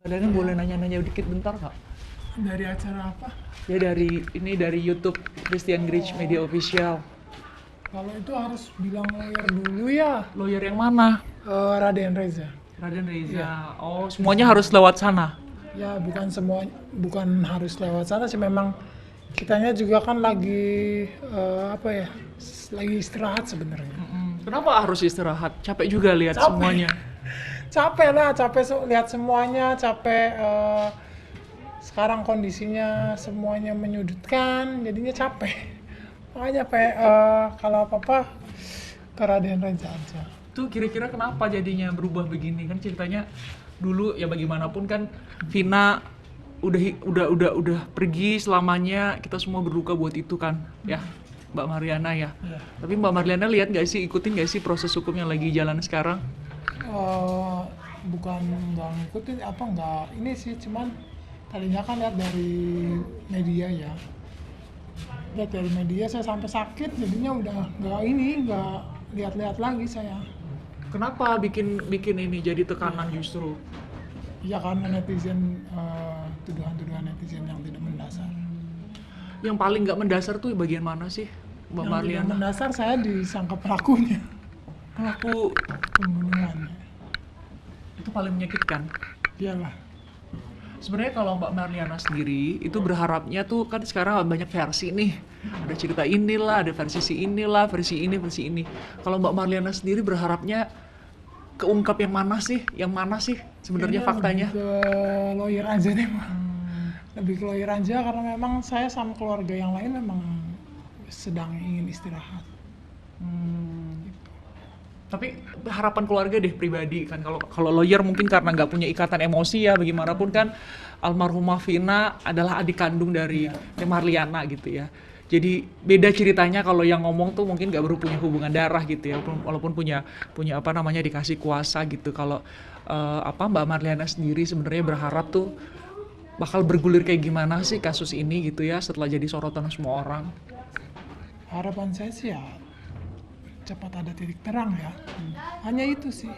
Kadang boleh nanya-nanya dikit bentar Kak? Dari acara apa? Ya dari YouTube Christian Grich Media Official. Kalau itu harus bilang lawyer dulu ya. Lawyer yang mana? Raden Reza. Raden Reza. Iya. Oh, semuanya harus lewat sana. Ya bukan semua, bukan harus lewat sana sih, memang kitanya juga kan lagi apa ya, lagi istirahat sebenarnya. Kenapa harus istirahat? Capek juga lihat Capek. semuanya. Capek lah, lihat semuanya, capek. Sekarang kondisinya semuanya menyudutkan, jadinya capek. Makanya kalau apa-apa ke Raden Reza aja. Tuh kira-kira kenapa jadinya berubah begini? Kan ceritanya dulu ya bagaimanapun kan Vina udah pergi selamanya, kita semua berduka buat itu kan, ya Mbak Mariana ya. Iya. Tapi Mbak Mariana lihat nggak sih, ikutin nggak sih proses hukum yang lagi jalan sekarang? Bukan nggak ngikutin apa, nggak ini sih, cuman tadinya kan lihat dari media ya, lihat dari media saya sampai sakit, jadinya udah nggak lihat-lihat lagi saya. Kenapa bikin ini jadi tekanan justru? Ya karena netizen, tuduhan-tuduhan netizen yang tidak mendasar. Yang paling nggak mendasar tuh bagian mana sih, Mbak Yang tidak Mariana? mendasar saya disangka pelakunya, Pelaku pembunuhannya. itu paling menyakitkan. Iyalah. Sebenarnya kalau Mbak Marliana sendiri itu berharapnya tuh kan sekarang banyak versi nih. Ada cerita inilah, ada versi si inilah, versi ini, versi ini. Kalau Mbak Marliana sendiri berharapnya keungkap yang mana sih? Yang mana sih sebenarnya Kayaknya faktanya? lebih ke lawyer aja deh, Mas. Lebih ke lawyer aja karena memang saya sama keluarga yang lain memang sedang ingin istirahat. Tapi harapan keluarga deh pribadi kan, kalau lawyer mungkin karena nggak punya ikatan emosi ya, bagaimanapun kan almarhumah Vina adalah adik kandung dari Teh Marliana gitu ya. Jadi beda ceritanya kalau yang ngomong tuh mungkin nggak baru punya hubungan darah gitu ya, walaupun punya apa namanya dikasih kuasa gitu. Kalau Mbak Marliana sendiri sebenarnya berharap tuh bakal bergulir kayak gimana sih kasus ini gitu ya setelah jadi sorotan semua orang. Harapan saya sih ya cepat ada titik terang ya. Hanya itu sih.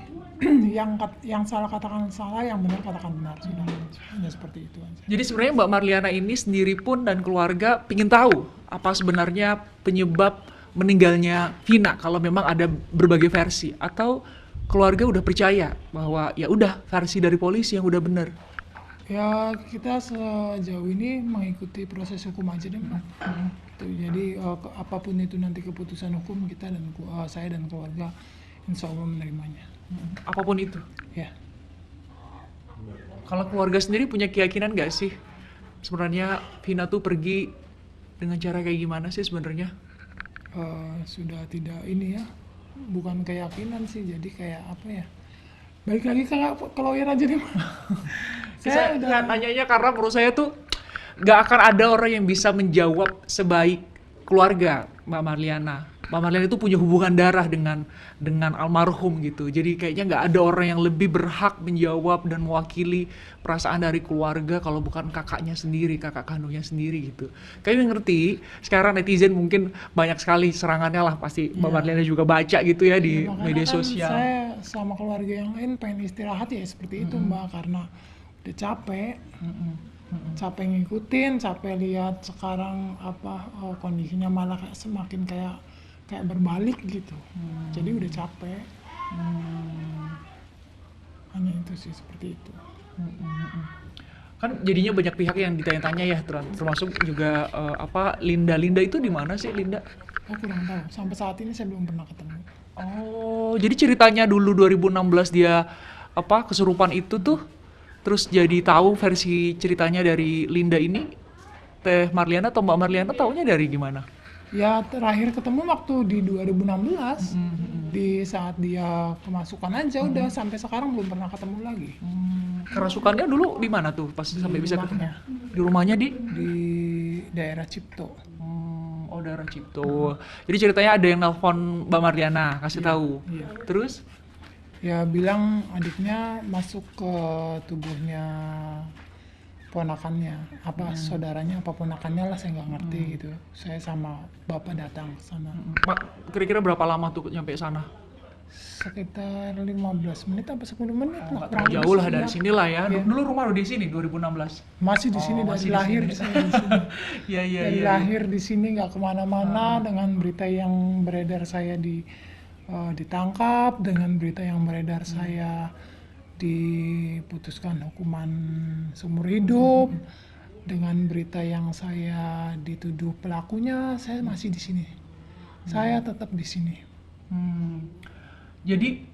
yang salah katakan salah, yang benar katakan benar, sudah. Hanya seperti itu aja. Jadi sebenarnya Mbak Marliana ini sendiri pun dan keluarga pingin tahu apa sebenarnya penyebab meninggalnya Vina, kalau memang ada berbagai versi, atau keluarga udah percaya bahwa ya udah versi dari polisi yang udah benar. Ya kita sejauh ini mengikuti proses hukum aja deh, Mbak. Tuh, jadi apapun itu nanti keputusan hukum, kita dan saya dan keluarga insya Allah menerimanya. Apapun itu. Ya. Kalau keluarga sendiri punya keyakinan nggak sih sebenarnya Vina tuh pergi dengan cara kayak gimana sih sebenarnya? Sudah tidak ini ya, bukan keyakinan sih, jadi kayak apa ya, balik lagi ke lawyer aja deh, Mbak. Saya udah nanyanya karena menurut saya tuh nggak akan ada orang yang bisa menjawab sebaik keluarga Mbak Marliana. Mbak Marliana itu punya hubungan darah dengan almarhum gitu. Jadi kayaknya nggak ada orang yang lebih berhak menjawab dan mewakili perasaan dari keluarga kalau bukan kakaknya sendiri, kakak kandungnya sendiri gitu. Kayaknya ngerti. Sekarang netizen mungkin banyak sekali serangannya lah, pasti Mbak Marliana juga baca gitu ya di Makanya media kan sosial. saya sama keluarga yang lain pengen istirahat ya seperti itu, Mbak, karena udah capek ngikutin, capek lihat sekarang kondisinya malah semakin kayak berbalik gitu. Jadi udah capek. Hanya itu sih, seperti itu. Kan jadinya banyak pihak yang ditanya-tanya ya, termasuk juga Linda itu di mana sih Linda? Aku kurang tahu, sampai saat ini saya belum pernah ketemu. Oh, jadi ceritanya dulu 2016 dia kesurupan itu tuh, terus jadi tahu versi ceritanya dari Linda ini, Teh Marliana atau Mbak Marliana taunya dari gimana? Ya terakhir ketemu waktu di 2016, di saat dia kemasukan aja, udah sampai sekarang belum pernah ketemu lagi. Kerasukannya dulu di mana tuh pas sampai bisa ketemu? rumahnya. Di rumahnya di? Di daerah Cipto. Oh, daerah Cipto. Jadi ceritanya ada yang nelpon Mbak Marliana, kasih tahu. Iya. Terus? Ya bilang adiknya masuk ke tubuhnya ponakannya, saudaranya apa ponakannya lah, saya nggak ngerti gitu. Saya sama bapak datang ke sana. Kira-kira berapa lama tuh nyampe sana? sekitar 15 menit atau 10 menit Oh, lah, nggak kurang terlalu lebih jauh lah sih, dari ya. sini lah ya. Iya. Dulu rumah lu di sini 2016. Masih di sini Oh, dari masih di lahir sini. saya di sini. Iya iya Dari iya. lahir di sini nggak kemana-mana, dengan berita yang beredar saya ditangkap, dengan berita yang beredar saya diputuskan hukuman seumur hidup, dengan berita yang saya dituduh pelakunya, saya masih di sini. Saya tetap di sini. Hmm. Jadi,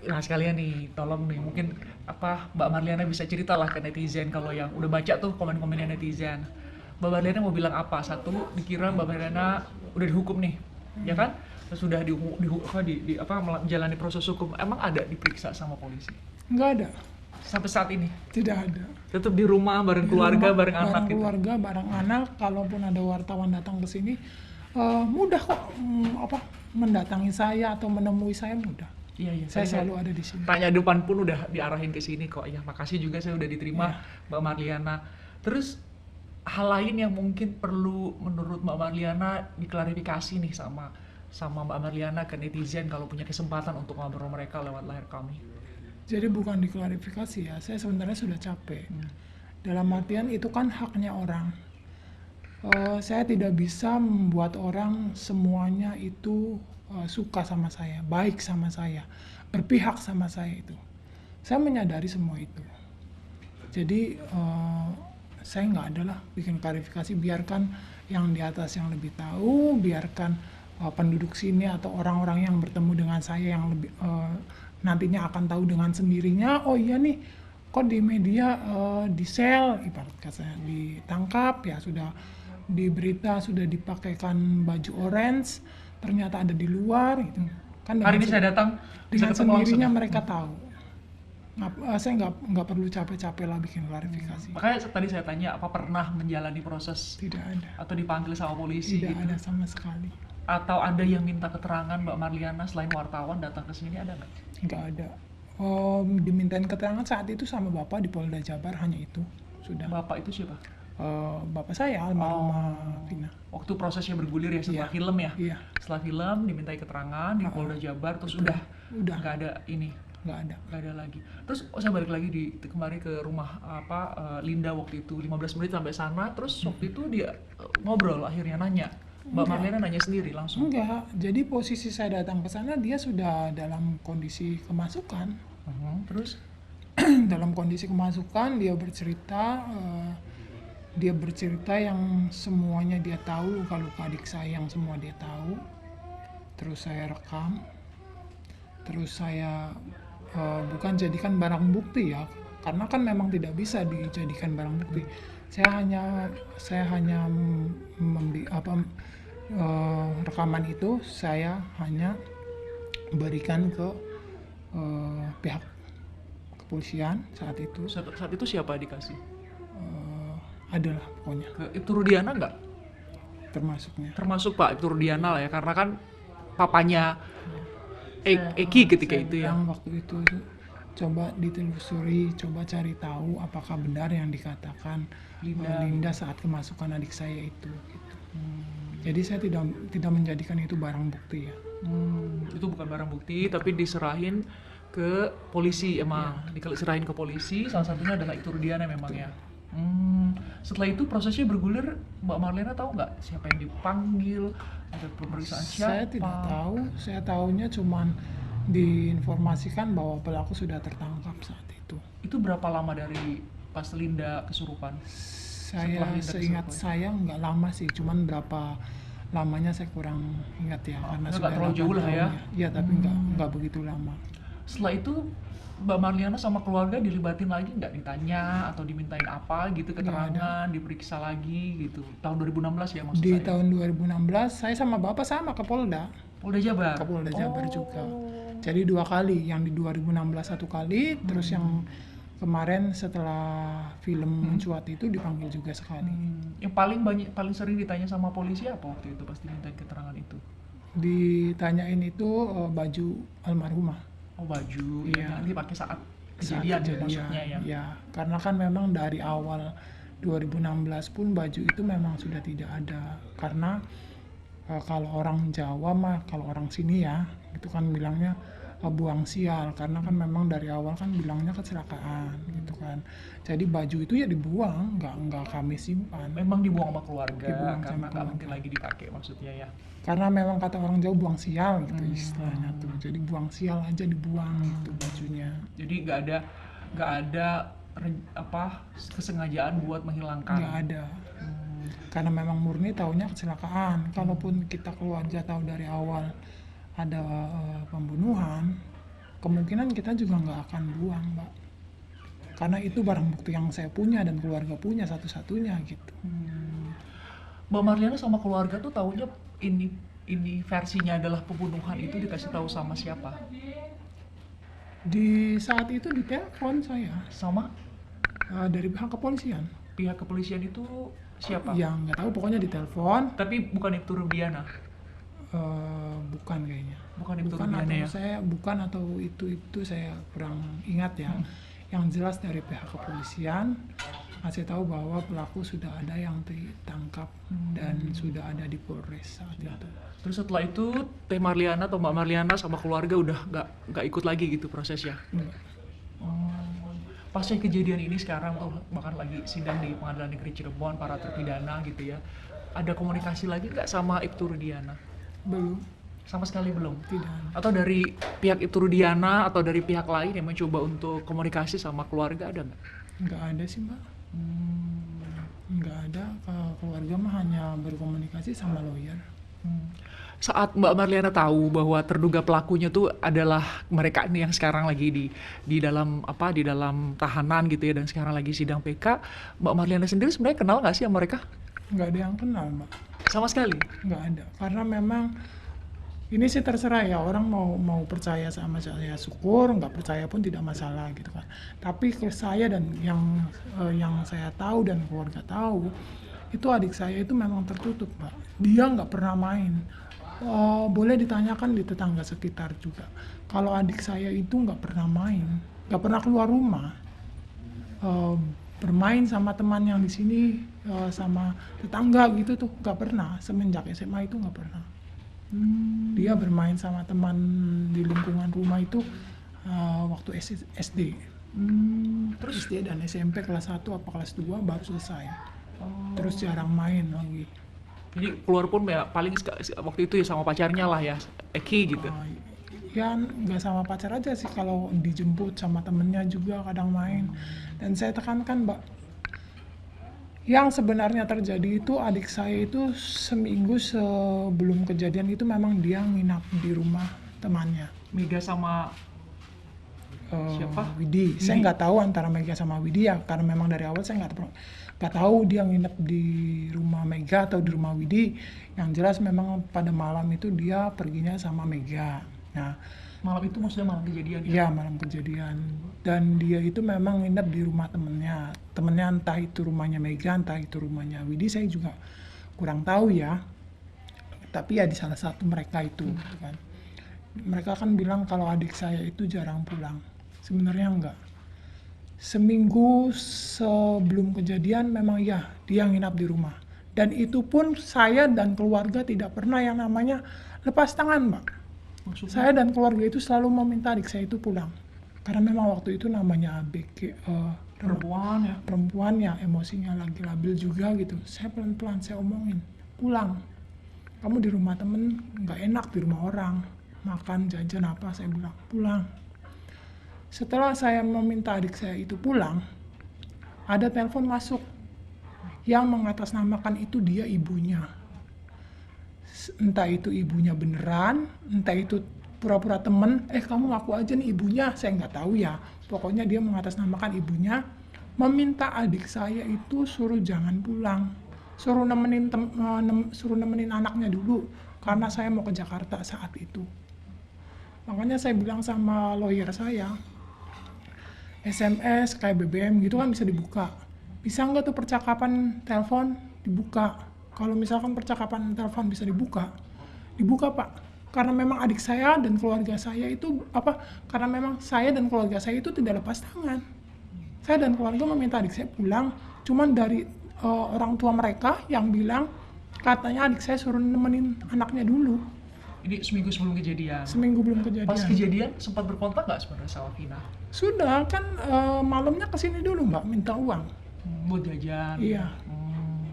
nah sekalian nih, tolong nih, mungkin apa Mbak Marliana bisa cerita lah ke netizen kalau yang udah baca tuh komen-komennya netizen. Mbak Marliana mau bilang apa? Satu, dikira Mbak Marliana udah dihukum nih, ya kan? Terus sudah menjalani proses hukum. Emang ada diperiksa sama polisi? Nggak ada, Sampai saat ini? tidak ada. Tetap di rumah, bareng Di keluarga, rumah, bareng anak gitu? keluarga, bareng anak. Kalaupun ada wartawan datang ke sini, mudah kok mendatangi saya atau menemui saya, mudah. Iya, iya. Saya Tadi selalu ada di sini. tanya depan pun udah diarahin ke sini kok. Ya, makasih juga saya udah diterima Mbak Marliana. Terus hal lain yang mungkin perlu menurut Mbak Marliana diklarifikasi nih sama Mbak Marliana ke netizen kalau punya kesempatan untuk ngobrol mereka lewat layar kami. Jadi bukan diklarifikasi ya, saya sebenarnya sudah capek. Dalam artian itu kan haknya orang. Saya tidak bisa membuat orang semuanya itu suka sama saya, baik sama saya, berpihak sama saya itu. Saya menyadari semua itu. Jadi saya nggak ada lah bikin klarifikasi, biarkan yang di atas yang lebih tahu, biarkan penduduk sini atau orang-orang yang bertemu dengan saya yang lebih nantinya akan tahu dengan sendirinya, oh iya nih, kok di media di sel, ibarat kata ditangkap, ya sudah di berita sudah dipakaikan baju orange, ternyata ada di luar, gitu. Kan Hari ini saya datang bisa dengan ketemu langsung. sendirinya mereka tahu. Saya nggak perlu capek-capek lah bikin klarifikasi. Makanya tadi saya tanya apa pernah menjalani proses Tidak ada, atau dipanggil sama polisi tidak gitu. ada sama sekali. Atau ada yang minta keterangan Mbak Marliana selain wartawan datang ke sini, ada nggak? Nggak ada. Dimintain keterangan saat itu sama Bapak di Polda Jabar, hanya itu. Sudah. Bapak itu siapa? Bapak saya, almarhumah Vina. Waktu prosesnya bergulir ya setelah Iya. film ya? Iya, Setelah film dimintai keterangan di Polda Jabar, terus udah udah nggak ada ini, nggak ada. nggak ada lagi. Terus saya balik lagi kemarin ke rumah Linda waktu itu 15 menit sampai sana, terus waktu itu dia ngobrol akhirnya nanya. Mbak Marliana nanya sendiri langsung. Enggak, jadi posisi saya datang ke sana dia sudah dalam kondisi kemasukan. Terus Dalam kondisi kemasukan dia bercerita yang semuanya dia tahu, luka-luka adik saya yang semua dia tahu. Terus saya rekam, terus saya bukan jadikan barang bukti ya, karena kan memang tidak bisa dijadikan barang bukti. Saya hanya rekaman itu saya hanya berikan ke pihak kepolisian saat itu. saat itu siapa dikasih? Adalah pokoknya Ke Ibtu Rudiana nggak? termasuknya. Termasuk Pak Ibtu Rudiana lah ya, karena kan papanya Eki ketika Saya itu ya. bilang waktu itu coba ditelusuri, coba cari tahu apakah benar yang dikatakan Linda saat kemasukan adik saya itu. Gitu. Jadi saya tidak menjadikan itu barang bukti ya. Itu bukan barang bukti, tapi diserahin ke polisi emang. Diserahin ke polisi, salah satunya adalah Ibtu Rudiana memang ya. Setelah itu prosesnya bergulir, Mbak Marliana tahu nggak siapa yang dipanggil, ada pemeriksaan siapa? Saya tidak tahu, saya tahunya cuman diinformasikan bahwa pelaku sudah tertangkap saat itu. Itu berapa lama dari pas Linda kesurupan? Saya Linda seingat kesurupan. saya nggak lama sih, cuman berapa lamanya saya kurang ingat ya, karena nggak sudah terlalu 8 jauh lah ya. tahun Iya, tapi nggak begitu lama. Setelah itu Mbak Marliana sama keluarga dilibatin lagi nggak, ditanya atau dimintain apa gitu keterangan, diperiksa lagi gitu. Tahun 2016 ya maksud Di saya. tahun 2016 saya sama Bapak sama ke Polda. Polda Jabar. Ke Polda Jabar juga. Jadi 2 kali, yang di 2016 1 kali, terus yang kemarin setelah film mencuat itu dipanggil juga sekali. Yang paling sering ditanya sama polisi apa waktu itu pas dimintain keterangan itu? Ditanyain itu baju almarhumah. Oh, baju Iya. yang dipakai saat Saat kejadian ya kejadian, maksudnya ya. ya, karena kan memang dari awal 2016 pun baju itu memang sudah tidak ada, karena kalau orang Jawa mah, kalau orang sini ya itu kan bilangnya buang sial, karena kan memang dari awal kan bilangnya kecelakaan gitu kan. Jadi baju itu ya dibuang, nggak kami simpan. Memang dibuang sama keluarga Dibuang karena sama nggak keluarga. mungkin lagi dipakai maksudnya ya. Karena memang kata orang Jawa buang sial gitu istilahnya tuh. Jadi buang sial aja dibuang gitu bajunya. Jadi nggak ada kesengajaan buat menghilangkan. Nggak ada. Karena memang murni taunya kecelakaan. Kalaupun kita keluarga tahu dari awal ada pembunuhan, kemungkinan kita juga nggak akan buang, Mbak. Karena itu barang bukti yang saya punya dan keluarga punya satu-satunya gitu. Mbak Marliana sama keluarga tuh taunya ini versinya adalah pembunuhan itu dikasih tahu sama siapa? Di saat itu ditelepon saya Sama dari pihak kepolisian. pihak kepolisian itu siapa? Yang nggak tahu pokoknya ditelepon. Tapi bukan Ibtu Rubiana. Bukan kayaknya. Bukan Ibtu Bukan Rubiana atau ya. saya bukan atau itu saya kurang ingat ya. Yang jelas dari pihak kepolisian kasih tahu bahwa pelaku sudah ada yang ditangkap dan sudah ada di Polres saat itu. Terus setelah itu Teh Marliana atau Mbak Marliana sama keluarga udah nggak ikut lagi gitu prosesnya. Enggak. Pasca kejadian ini sekarang tuh bahkan lagi sidang di Pengadilan Negeri Cirebon para terpidana gitu ya. Ada komunikasi lagi nggak sama Ibtu Rudiana? Belum, Sama sekali belum. tidak ada. Atau dari pihak Ibtu Rudiana atau dari pihak lain yang mencoba untuk komunikasi sama keluarga ada nggak? Enggak ada sih, Mbak. Enggak ada. Keluarga mah hanya berkomunikasi sama lawyer. Saat Mbak Marliana tahu bahwa terduga pelakunya tuh adalah mereka ini yang sekarang lagi di dalam tahanan gitu ya dan sekarang lagi sidang PK, Mbak Marliana sendiri sebenarnya kenal nggak sih sama mereka? Enggak ada yang kenal, Mbak. Sama sekali. Enggak ada. Karena memang ini sih terserah ya, orang mau percaya sama saya syukur, nggak percaya pun tidak masalah gitu kan. Tapi ke saya dan yang saya tahu dan keluarga tahu, itu adik saya itu memang tertutup, Pak. Dia nggak pernah main. Boleh ditanyakan di tetangga sekitar juga. Kalau adik saya itu nggak pernah main, nggak pernah keluar rumah. Bermain sama teman yang di sini, sama tetangga gitu tuh nggak pernah. Semenjak SMA itu nggak pernah. Dia bermain sama teman di lingkungan rumah itu waktu SD. Terus SD dan SMP kelas 1 apa kelas 2 baru selesai. Terus jarang main lagi. Jadi keluar pun ya paling waktu itu ya sama pacarnya lah ya, Eki gitu. Ya nggak sama pacar aja sih, kalau dijemput sama temennya juga kadang main. Dan saya tekankan, Mbak, yang sebenarnya terjadi itu adik saya itu seminggu sebelum kejadian itu memang dia nginap di rumah temannya. Mega sama siapa? Widi. Saya nggak tahu antara Mega sama Widi ya, karena memang dari awal saya nggak tahu dia nginep di rumah Mega atau di rumah Widi. Yang jelas memang pada malam itu dia perginya sama Mega. Nah, Malam itu maksudnya malam kejadian ya? iya malam kejadian. Dan dia itu memang nginep di rumah temennya. Temennya entah itu rumahnya Mega, entah itu rumahnya Widi, saya juga kurang tahu ya. Tapi ya di salah satu mereka itu gitu kan. Mereka kan bilang kalau adik saya itu jarang pulang. Sebenarnya enggak. Seminggu sebelum kejadian memang ya dia nginap di rumah. Dan itu pun saya dan keluarga tidak pernah yang namanya lepas tangan, Mbak. Maksudnya? Saya dan keluarga itu selalu meminta adik saya itu pulang. Karena memang waktu itu namanya ABG, Perempuan ya? perempuan yang emosinya lagi labil juga gitu. Saya pelan-pelan saya omongin, pulang. Kamu di rumah temen nggak enak, di rumah orang. Makan, jajan apa, saya bilang, pulang. Setelah saya meminta adik saya itu pulang, ada telepon masuk yang mengatasnamakan itu dia ibunya. Entah itu ibunya beneran, entah itu pura-pura temen, kamu ngaku aja nih ibunya, saya nggak tahu ya. Pokoknya dia mengatasnamakan ibunya, meminta adik saya itu suruh jangan pulang, suruh nemenin anaknya dulu, karena saya mau ke Jakarta saat itu. Makanya saya bilang sama lawyer saya, SMS kayak BBM gitu kan bisa dibuka. Bisa nggak tuh percakapan telepon dibuka? Kalau misalkan percakapan telepon bisa dibuka Pak. Karena memang adik saya dan keluarga saya itu karena memang saya dan keluarga saya itu tidak lepas tangan. Saya dan keluarga meminta adik saya pulang, cuman dari orang tua mereka yang bilang katanya adik saya suruh nemenin anaknya dulu. Ini seminggu sebelum kejadian. Seminggu belum kejadian. Pas kejadian sempat berkontak nggak sebenarnya sama Vina? Sudah kan malamnya kesini dulu Mbak minta uang. Buat jajan. Iya.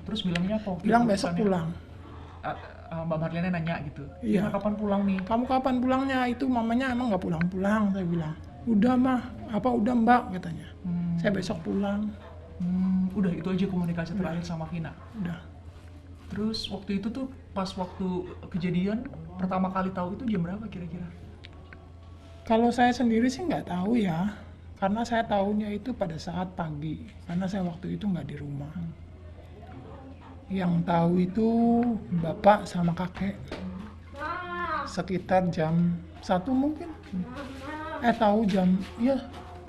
Terus bilangnya apa? Bilang besok Pesannya? pulang. Mbak Marliana nanya gitu. Iya. Vina kapan pulang nih? Kamu kapan pulangnya? Itu mamanya emang nggak pulang-pulang. Saya bilang. Udah mah. Udah Mbak katanya. Saya besok pulang. Udah itu aja komunikasi terakhir sama Vina. Udah. Terus waktu itu tuh pas waktu kejadian pertama kali tahu itu jam berapa kira-kira? Kalau saya sendiri sih nggak tahu ya. Karena saya tahunya itu pada saat pagi. Karena saya waktu itu nggak di rumah. Yang tahu itu bapak sama kakek. Sekitar jam 1 mungkin. Tahu jam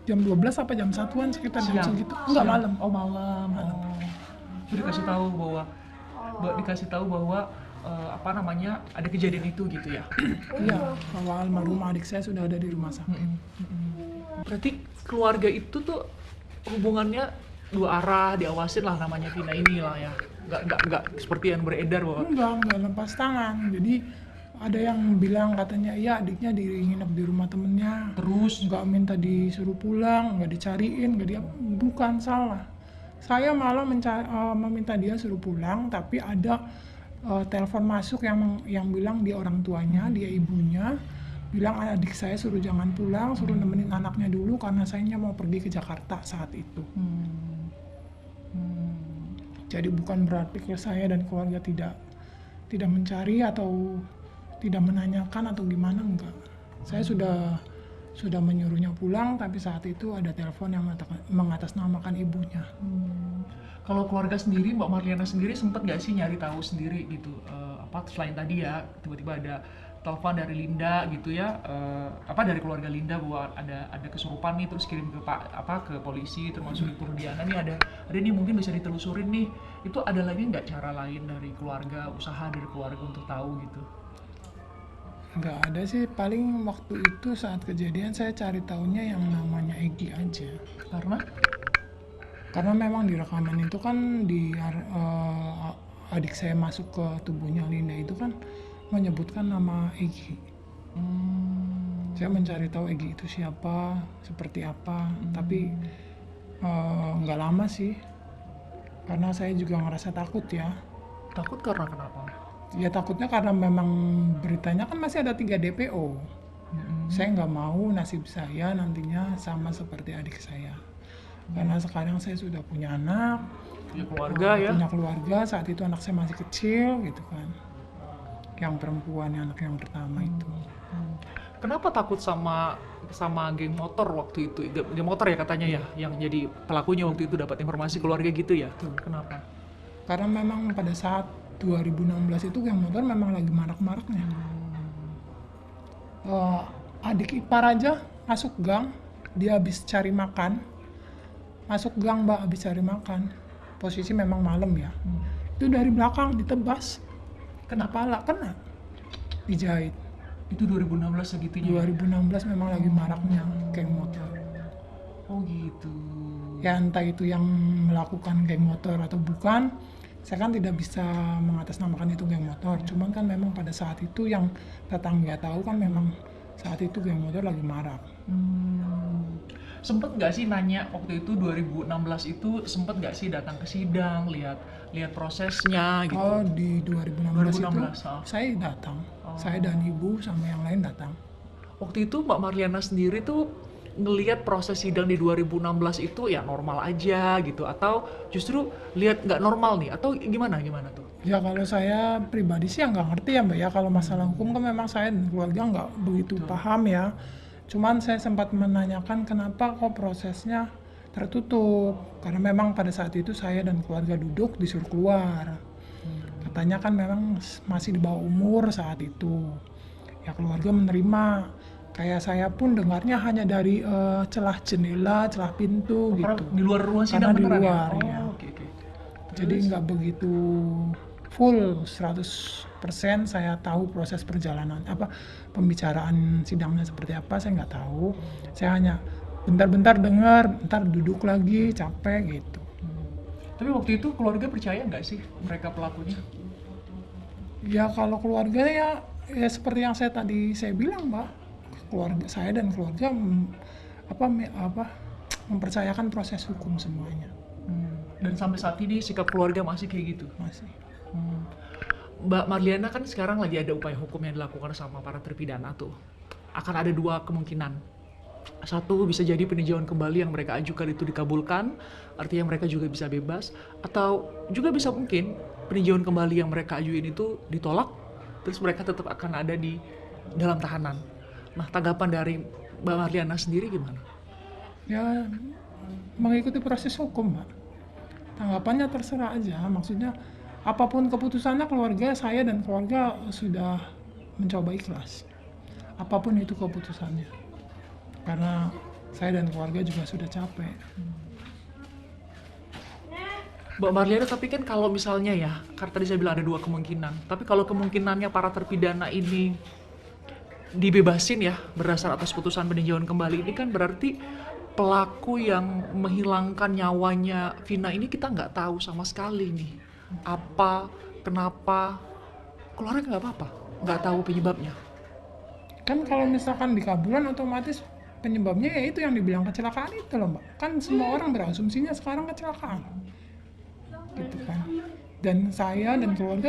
12 apa jam 1-an sekitar jam Siang. segitu. Enggak, malam. Oh malam. Oh. Itu dikasih tahu bahwa ada kejadian itu gitu ya. Iya, bahwa almarhum adik saya sudah ada di rumah sakit. Berarti keluarga itu tuh hubungannya dua arah, diawasin lah namanya Vina inilah ya. Nggak seperti yang beredar bahwa Enggak lepas tangan. Jadi ada yang bilang katanya iya adiknya nginep di rumah temennya. terus Nggak minta disuruh pulang, nggak dicariin, nggak dia bukan salah. Saya malah meminta dia suruh pulang, tapi ada telepon masuk yang bilang dia orang tuanya, dia ibunya, bilang adik saya suruh jangan pulang, suruh nemenin anaknya dulu karena saya mau pergi ke Jakarta saat itu. Jadi bukan berarti ke saya dan keluarga tidak mencari atau tidak menanyakan atau gimana, enggak. Saya sudah menyuruhnya pulang, tapi saat itu ada telepon yang mengatasnamakan ibunya. Kalau keluarga sendiri, Mbak Marliana sendiri sempat nggak sih nyari tahu sendiri gitu, selain tadi ya tiba-tiba ada telepon dari Linda gitu ya, dari keluarga Linda bahwa ada kesurupan nih, terus kirim ke polisi, termasuk di Purdiana nih ada nih mungkin bisa ditelusurin nih. Itu ada lagi nggak cara lain dari keluarga, usaha dari keluarga untuk tahu gitu? Nggak ada sih, paling waktu itu saat kejadian saya cari tahunya yang namanya Egi aja. Karena memang di rekaman itu kan adik saya masuk ke tubuhnya Linda itu kan menyebutkan nama Egi. Saya mencari tahu Egi itu siapa, seperti apa, tapi nggak lama sih. Karena saya juga ngerasa takut ya. Takut karena kenapa? Ya takutnya karena memang beritanya kan masih ada 3 DPO. Saya nggak mau nasib saya nantinya sama seperti adik saya. Karena sekarang saya sudah punya anak, Punya keluarga ya. punya keluarga, saat itu anak saya masih kecil gitu kan. Yang perempuan, anak yang pertama itu. Kenapa takut sama geng motor waktu itu? Geng motor ya katanya ya, yang jadi pelakunya waktu itu dapat informasi keluarga gitu ya? Kenapa? Karena memang pada saat 2016 itu geng motor memang lagi marak-maraknya. Adik ipar aja masuk gang, dia habis cari makan. Masuk gang Mbak, habis cari makan. Posisi memang malam ya. Itu dari belakang ditebas. Kena pala, kena. Dijahit. Itu 2016 segitunya? 2016 memang lagi maraknya geng motor. Oh gitu. Ya entah itu yang melakukan geng motor atau bukan, saya kan tidak bisa mengatasnamakan itu geng motor. Cuman kan memang pada saat itu yang tetangga tahu kan memang saat itu geng motor lagi marak. Sempet nggak sih nanya waktu itu 2016 itu sempet nggak sih datang ke sidang, lihat prosesnya gitu? Oh di 2016 itu 2016, saya datang. Saya dan ibu sama yang lain datang. Waktu itu Mbak Marliana sendiri tuh ngelihat proses sidang di 2016 itu ya normal aja gitu, atau justru lihat nggak normal nih, atau gimana tuh? Ya kalau saya pribadi sih nggak ngerti ya Mbak ya, kalau masalah hukum kan memang saya dan keluarga nggak begitu paham ya. Cuman saya sempat menanyakan kenapa kok prosesnya tertutup, karena memang pada saat itu saya dan keluarga duduk disuruh keluar. Katanya kan memang masih di bawah umur saat itu. Ya keluarga menerima. Kayak saya pun dengarnya hanya dari celah jendela, celah pintu gitu. Di luar ruang Karena sidang di beneran luar ya? ya. Oke. Jadi nggak begitu full 100% saya tahu proses perjalanan pembicaraan sidangnya seperti apa, saya nggak tahu. Saya hanya bentar-bentar dengar, ntar duduk lagi capek gitu. Tapi waktu itu keluarga percaya nggak sih mereka pelakunya? Ya kalau keluarga ya Ya seperti yang saya bilang Mbak, keluarga saya dan keluarga mempercayakan proses hukum semuanya. Dan sampai saat ini sikap keluarga masih kayak gitu. Masih. Mbak Marliana kan sekarang lagi ada upaya hukum yang dilakukan sama para terpidana tuh. Akan ada dua kemungkinan. Satu, bisa jadi peninjauan kembali yang mereka ajukan itu dikabulkan, artinya mereka juga bisa bebas. Atau juga bisa mungkin peninjauan kembali yang mereka ajuin itu ditolak, terus mereka tetap akan ada di dalam tahanan. Nah, tanggapan dari Mbak Marliana sendiri gimana? Ya mengikuti proses hukum Mbak. Tanggapannya terserah aja, maksudnya apapun keputusannya keluarga saya dan keluarga sudah mencoba ikhlas. Apapun itu keputusannya. Karena saya dan keluarga juga sudah capek. Mbak Marliana, tapi kan kalau misalnya ya, karena tadi saya bilang ada dua kemungkinan, tapi kalau kemungkinannya para terpidana ini dibebasin ya berdasar atas putusan peninjauan kembali, ini kan berarti pelaku yang menghilangkan nyawanya Vina ini kita nggak tahu sama sekali nih apa, kenapa, keluarga nggak apa-apa, nggak tahu penyebabnya. Kan kalau misalkan dikabulkan otomatis penyebabnya ya itu yang dibilang kecelakaan itu loh Mbak. Kan semua orang berasumsinya sekarang kecelakaan. Gitu kan. Dan saya dan keluarga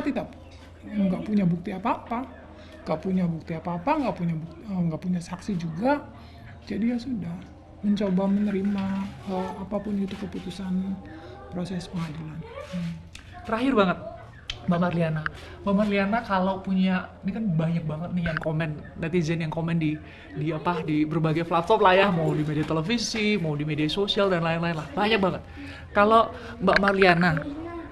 nggak punya bukti apa-apa. Nggak punya saksi juga. Jadi ya sudah mencoba menerima apapun itu keputusan proses pengadilan. Terakhir banget, Mbak Marliana kalau punya, ini kan banyak banget nih yang komen, netizen yang komen di berbagai platform lah ya, mau di media televisi, mau di media sosial dan lain-lain lah, banyak banget. Kalau Mbak Marliana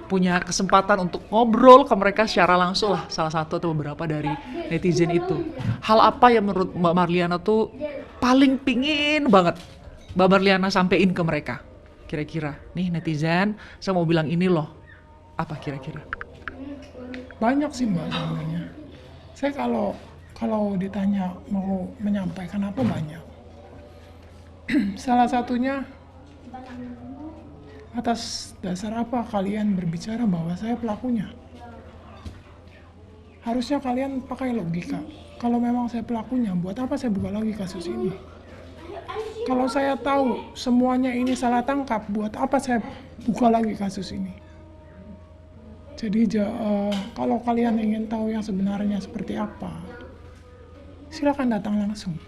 punya kesempatan untuk ngobrol ke mereka secara langsung lah, salah satu atau beberapa dari netizen itu, hal apa yang menurut Mbak Marliana tuh paling pingin banget Mbak Marliana sampein ke mereka? Kira-kira, nih netizen, saya mau bilang ini loh, apa kira-kira? Banyak sih Mbak sebenarnya. Saya kalau ditanya mau menyampaikan apa banyak. Salah satunya atas dasar apa kalian berbicara bahwa saya pelakunya? Harusnya kalian pakai logika. Kalau memang saya pelakunya, buat apa saya buka lagi kasus ini? Kalau saya tahu semuanya ini salah tangkap, buat apa saya buka lagi kasus ini? Jadi kalau kalian ingin tahu yang sebenarnya seperti apa, silakan datang langsung.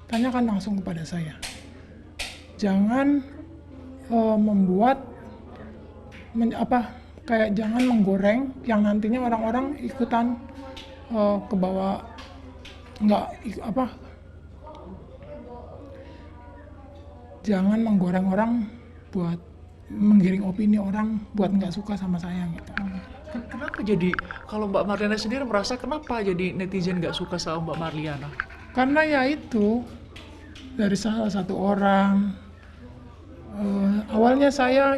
Tanyakan langsung kepada saya. Jangan membuat jangan menggoreng yang nantinya orang-orang ikutan ke bawah, jangan menggoreng orang buat menggiring opini orang buat nggak suka sama saya gitu. Kenapa jadi, kalau Mbak Marliana sendiri merasa kenapa jadi netizen nggak suka sama Mbak Marliana? Karena ya itu dari salah satu orang. Awalnya saya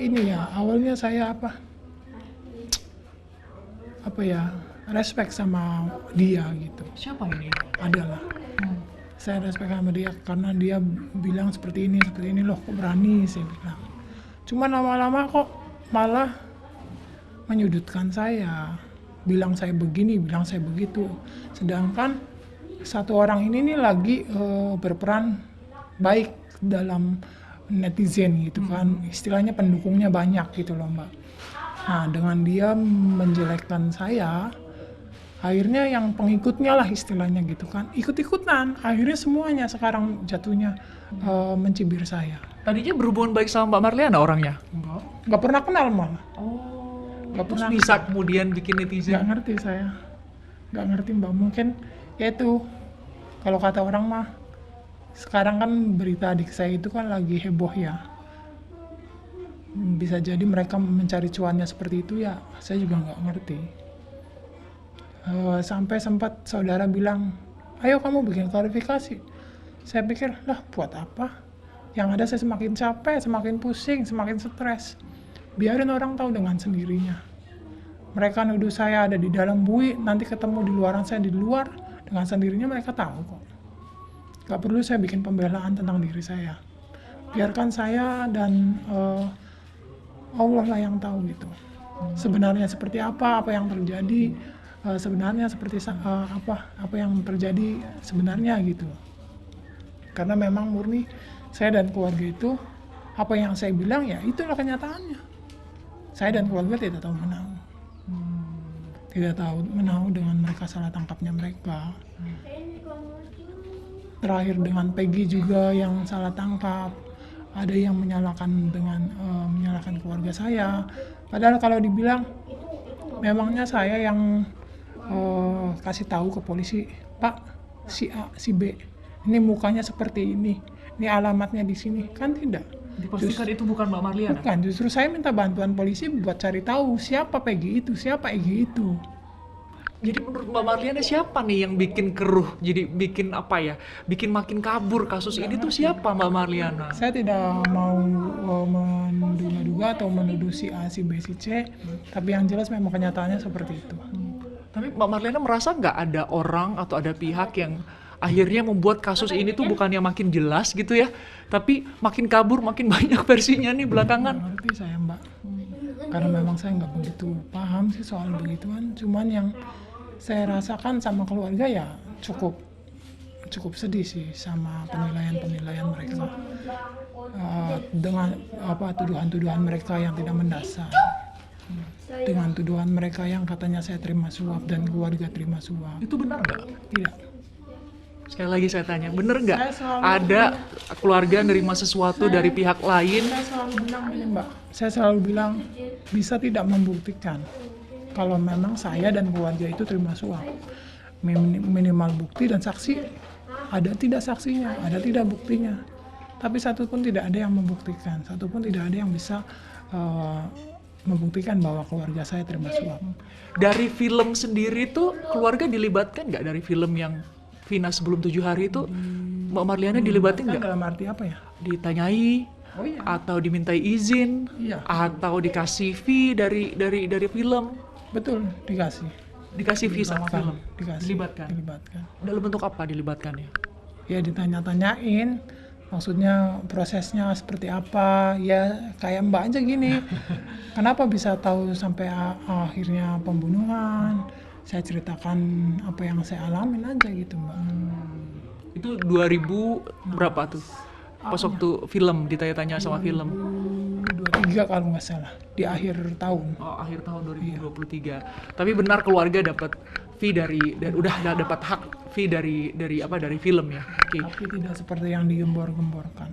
respect sama dia gitu. Siapa ini? Adalah. Saya respect sama dia karena dia bilang seperti ini loh, kok berani, saya bilang. Cuma lama-lama kok malah menyudutkan saya, bilang saya begini, bilang saya begitu. Sedangkan satu orang ini nih lagi berperan baik dalam netizen gitu kan, istilahnya pendukungnya banyak gitu loh Mbak. Nah dengan dia menjelekkan saya, akhirnya yang pengikutnya lah istilahnya gitu kan, ikut-ikutan, akhirnya semuanya sekarang jatuhnya mencibir saya. Tadinya berhubungan baik sama Mbak Marliana orangnya? Nggak pernah kenal malah. Nggak pernah. Bisa kemudian bikin netizen? Nggak ngerti saya, nggak ngerti Mbak. Mungkin ya itu, kalau kata orang mah, sekarang kan berita adik saya itu kan lagi heboh ya. Bisa jadi mereka mencari cuannya seperti itu ya, saya juga nggak ngerti. Sampai sempat saudara bilang, ayo kamu bikin klarifikasi. Saya pikir, lah buat apa? Yang ada saya semakin capek, semakin pusing, semakin stres. Biarin orang tahu dengan sendirinya. Mereka nuduh saya ada di dalam bui, nanti ketemu di luaran saya di luar, dengan sendirinya mereka tahu kok. Gak perlu saya bikin pembelaan tentang diri saya. Biarkan saya dan Allah lah yang tahu gitu. Sebenarnya seperti apa yang terjadi, sebenarnya seperti apa yang terjadi sebenarnya gitu. Karena memang murni saya dan keluarga itu, apa yang saya bilang ya itulah kenyataannya. Saya dan keluarga tidak tahu menau. Tidak tahu menau dengan mereka salah tangkapnya mereka. Terakhir dengan Peggy juga yang salah tangkap. Ada yang menyalahkan menyalahkan keluarga saya. Padahal kalau dibilang memangnya saya yang kasih tahu ke polisi, Pak, si A, si B, ini mukanya seperti ini alamatnya di sini, kan tidak. Dipastikan itu bukan Mbak Marliana? Bukan, justru saya minta bantuan polisi buat cari tahu siapa Peggy itu, siapa Egy itu. Jadi menurut Mbak Marliana siapa nih yang bikin keruh, jadi bikin apa ya, bikin makin kabur kasus ini tuh siapa Mbak Marliana? Saya tidak mau menduga-duga atau menuduh si A, si B, si C, tapi yang jelas memang kenyataannya seperti itu. Tapi Mbak Marliana merasa nggak ada orang atau ada pihak yang akhirnya membuat kasus ini tuh bukannya makin jelas gitu ya, tapi makin kabur, makin banyak versinya nih belakangan? Ngerti saya Mbak, karena memang saya nggak begitu paham sih soal begituan, cuman yang saya rasakan sama keluarga ya cukup sedih sih sama penilaian mereka dengan tuduhan-tuduhan mereka yang tidak mendasar, dengan tuduhan mereka yang katanya saya terima suap dan keluarga terima suap. Itu benar nggak? Tidak. Sekali lagi saya tanya, bener nggak Saya selalu ada keluarga nerima sesuatu dari pihak lain? Saya selalu bilang gini Mbak, saya selalu bilang bisa tidak membuktikan kalau memang saya dan keluarga itu terima suap. Minimal bukti dan saksi, ada tidak saksinya, ada tidak buktinya. Tapi satu pun tidak ada yang membuktikan, satu pun tidak ada yang bisa membuktikan bahwa keluarga saya terima suap. Dari film sendiri tuh keluarga dilibatkan nggak dari film yang Vina sebelum 7 hari itu? Mbak Marliana dilibatin nggak? Dalam arti apa ya? Ditanyai? Oh iya. Atau dimintai izin? Iya. Atau dikasih fee dari film? Betul, dikasih. Dikasih fee sama film? Dikasih. Dilibatkan? Dilibatkan. Dalam bentuk apa dilibatkannya? Ya ditanya-tanyain, maksudnya prosesnya seperti apa, ya kayak Mbak aja gini. Kenapa bisa tahu sampai akhirnya pembunuhan? Saya ceritakan apa yang saya alamin aja gitu Mbak. Itu 2000 berapa tuh? Pas waktu film, ditanya-tanya sama film? 2023 kalau nggak salah, di akhir tahun. Oh, akhir tahun 2023. Tapi benar keluarga dapat fee dari udah dapat hak fee dari film ya. Oke. Tapi tidak seperti yang digembor-gemborkan.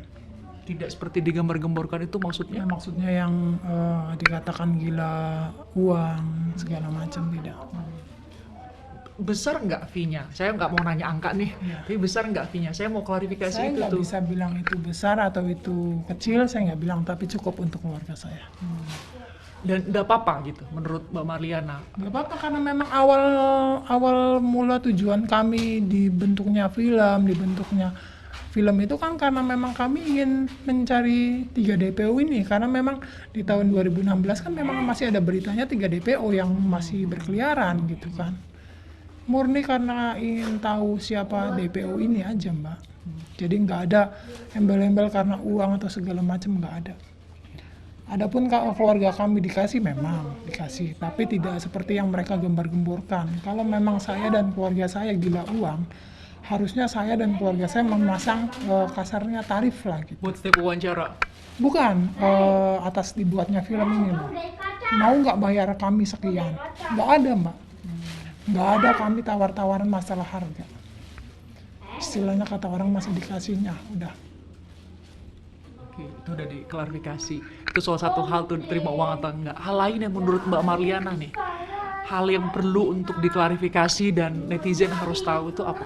Tidak seperti digambar-gemborkan itu maksudnya? Ya, maksudnya yang dikatakan gila uang segala macam tidak. Besar nggak fee-nya? Saya nggak mau nanya angka nih, tapi besar nggak fee-nya? Saya mau klarifikasi Saya itu nggak tuh. bisa bilang itu besar atau itu kecil, saya nggak bilang, tapi cukup untuk keluarga saya. Dan nggak apa-apa gitu menurut Mbak Marliana? Nggak apa-apa karena memang awal mula tujuan kami dibentuknya film itu kan karena memang kami ingin mencari 3 DPO ini, karena memang di tahun 2016 kan memang masih ada beritanya 3 DPO yang masih berkeliaran gitu kan. Murni karena ingin tahu siapa DPO ini aja Mbak. Jadi nggak ada embel-embel karena uang atau segala macam, nggak ada. Adapun kalau keluarga kami dikasih, memang dikasih, tapi tidak seperti yang mereka gembar-gemborkan. Kalau memang saya dan keluarga saya gila uang, harusnya saya dan keluarga saya memasang kasarnya tarif lah gitu. Buat setiap wawancara? Bukan atas dibuatnya film ini Mbak. Mau nggak bayar kami sekian? Nggak ada Mbak. Nggak ada kami tawar-tawaran masalah harga. Istilahnya kata orang masih dikasihnya, udah. Oke, itu udah diklarifikasi. Itu salah satu hal tuh diterima uang atau enggak. Hal lain yang menurut Mbak Marliana nih, hal yang perlu untuk diklarifikasi dan netizen harus tahu itu apa?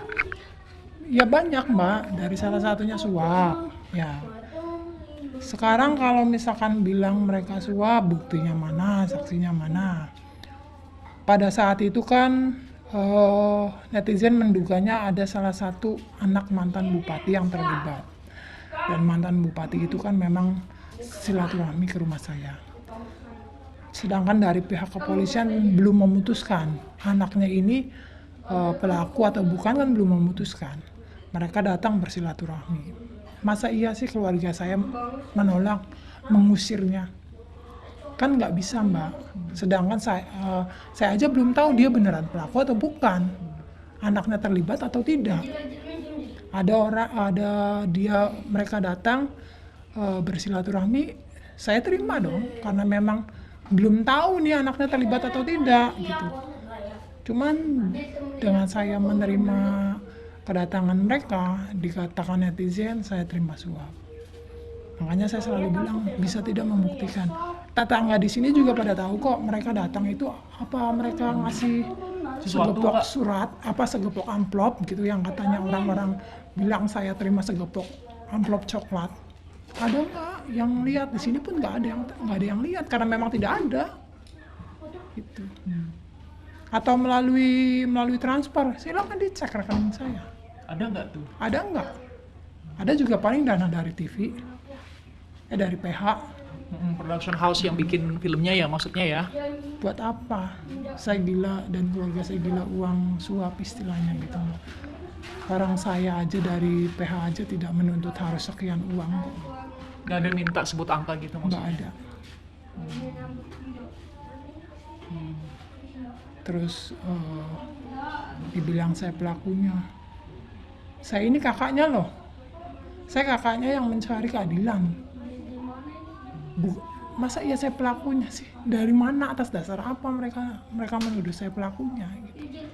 Ya banyak Mbak, dari salah satunya suap. Ya. Sekarang kalau misalkan bilang mereka suap, buktinya mana, saksinya mana. Pada saat itu kan netizen menduganya ada salah satu anak mantan bupati yang terlibat. Dan mantan bupati itu kan memang silaturahmi ke rumah saya. Sedangkan dari pihak kepolisian belum memutuskan anaknya ini pelaku atau bukan, kan belum memutuskan. Mereka datang bersilaturahmi. Masa iya sih keluarga saya menolak, mengusirnya? kan nggak bisa Mbak. Sedangkan saya aja belum tahu dia beneran pelaku atau bukan, anaknya terlibat atau tidak. Mereka datang bersilaturahmi, saya terima dong karena memang belum tahu nih anaknya terlibat atau tidak gitu. Cuman dengan saya menerima kedatangan mereka, dikatakan netizen saya terima suap. Makanya saya selalu bilang bisa tidak membuktikan. Tetangga di sini juga pada tahu kok mereka datang itu apa, mereka ngasih segepok surat, apa segepok amplop gitu yang katanya orang-orang bilang saya terima segepok amplop coklat. Ada nggak yang lihat? Di sini pun nggak ada yang lihat karena memang tidak ada. Gitu. Atau melalui transfer, silakan dicek rekening saya. Ada nggak tuh? Ada nggak? Ada juga paling dana dari TV, dari PH. Production house yang bikin filmnya ya maksudnya ya? Buat apa? Saya gila dan keluarga saya gila uang suap istilahnya gitu. Orang saya aja dari PH aja tidak menuntut harus sekian uang. Nggak ada minta sebut angka gitu maksudnya? Nggak ada. Terus dibilang saya pelakunya. Saya ini kakaknya loh. Saya kakaknya yang mencari keadilan. Masa iya saya pelakunya sih? Dari mana, atas dasar apa mereka menuduh saya pelakunya gitu.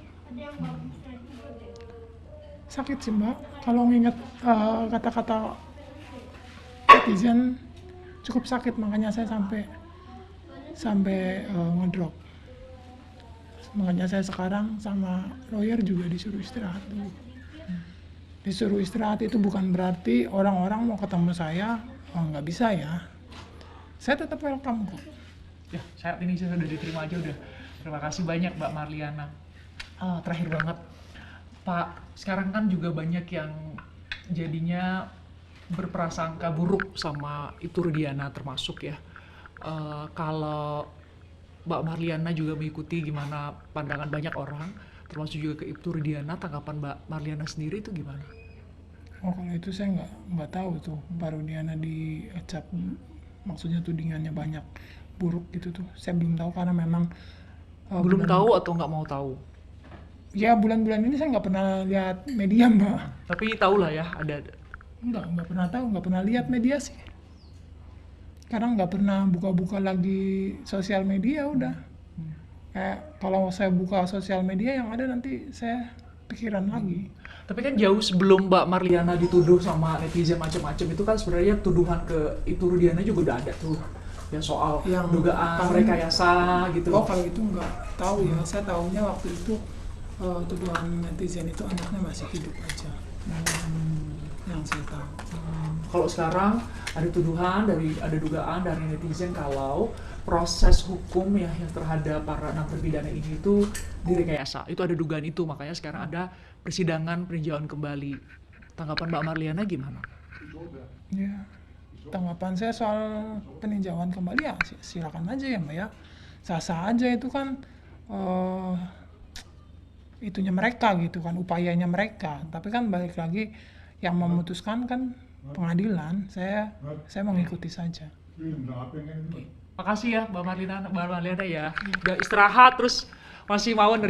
Sakit sih Mbak kalau nginget kata-kata netizen, cukup sakit, makanya saya sampai ngedrop. Makanya saya sekarang sama lawyer juga disuruh istirahat dulu. Disuruh istirahat itu bukan berarti orang-orang mau ketemu saya, nggak bisa ya. Saya tetap welcome kok. Ya, saat ini saya sudah diterima aja udah. Terima kasih banyak Mbak Marliana. Terakhir banget, Pak, sekarang kan juga banyak yang jadinya berprasangka buruk sama Ibtu Rudiana termasuk ya. Kalau Mbak Marliana juga mengikuti gimana pandangan banyak orang, termasuk juga ke Ibtu Rudiana, tanggapan Mbak Marliana sendiri itu gimana? Oh, kalau itu saya nggak tahu tuh Mbak Rudiana diacap, maksudnya tudingannya banyak buruk gitu tuh. Saya belum tahu karena memang belum tahu atau nggak mau tahu? Ya bulan-bulan ini saya nggak pernah lihat media Mbak. Tapi tahu lah ya ada. Nggak pernah tahu, nggak pernah lihat media sih. Karena nggak pernah buka-buka lagi sosial media udah. Kayak kalau saya buka sosial media yang ada nanti saya pikiran lagi. Tapi kan jauh sebelum Mbak Marliana dituduh sama netizen macam-macam itu kan sebenarnya tuduhan ke Ibtu Rudiana juga udah ada tuh. Ya soal yang dugaan rekayasa gitu. Oh kalau itu nggak tahu ya. Saya tahunya waktu itu tuduhan netizen itu anaknya masih hidup aja. Yang saya tahu. Kalau sekarang ada tuduhan ada dugaan dari netizen kalau proses hukum ya yang terhadap para 6 terpidana ini itu direkayasa. Itu ada dugaan itu, makanya sekarang ada persidangan peninjauan kembali. Tanggapan Mbak Marliana gimana? Ya, tanggapan saya soal peninjauan kembali ya silakan aja ya Mbak ya. Sah-sah aja, itu kan itunya mereka gitu kan, upayanya mereka. Tapi kan balik lagi yang memutuskan kan pengadilan. Saya mengikuti saja. Makasih ya Mbak Marliana ya. Udah istirahat terus masih mau nerima